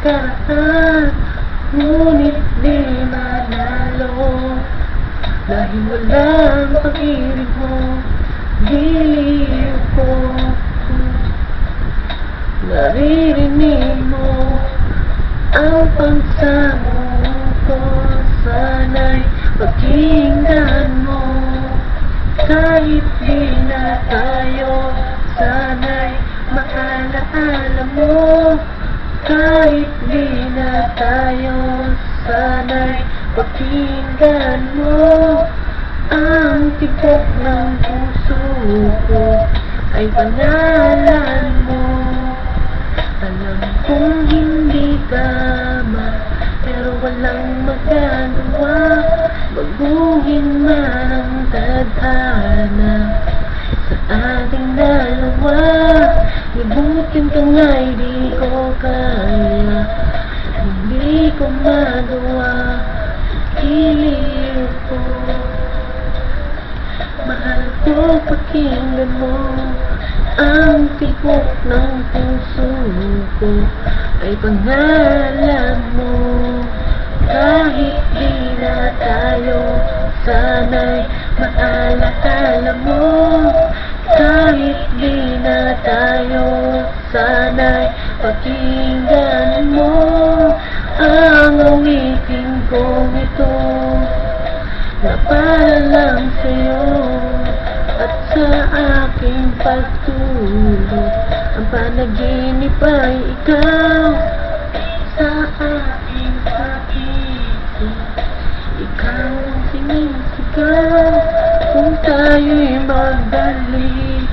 nakaraan, ngunit di manalo. Dahil walang pag-ibig mo, giliw ko. Naririnig mo ang pagsamo ko, sana'y pakinggan mo. Kahit di na tayo, sana'y maalaala mo. Kahit di na tayo, sana'y pakinggan mo. Ang tibok ng puso ko ay pangalan mo. Alam kong hindi tama, pero walang magagawa. Baguhin man ang tadhana sa ating dalawa. Libutin ka nga'y di ko kaya, hindi ko magawa. Giliw ko, mahal ko, pakinggan mo. Ang tibok ng puso ko ay pangalan mo. Kahit di na tayo, sana'y maalaala mo. Kahit di na tayo, sana'y pakinggan mo. Ang awitin kong ito na para lang sa'yo at sa aking pagtulog. Ang panaginip ay ikaw. Sa aking pag-isip, ikaw ang sinisigaw. Kung tayo'y magbalik,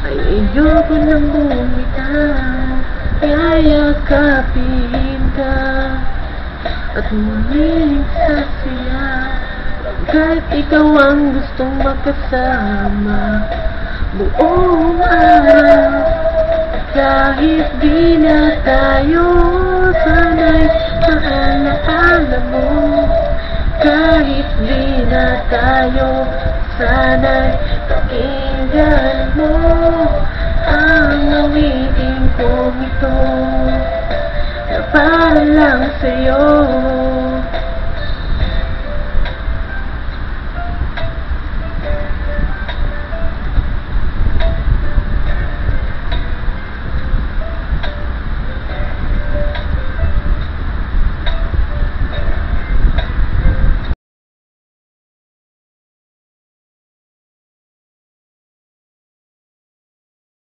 ay ayoko nang bumitaw. Yayakapin ka at muling sasaya, kahit ikaw ang gustong makasama buong araw. Kahit di na tayo, sana'y maalaala mo. Kahit di na tayo, sana'y pakinggan mo. Ang awitin kong ito na para lang sa'yo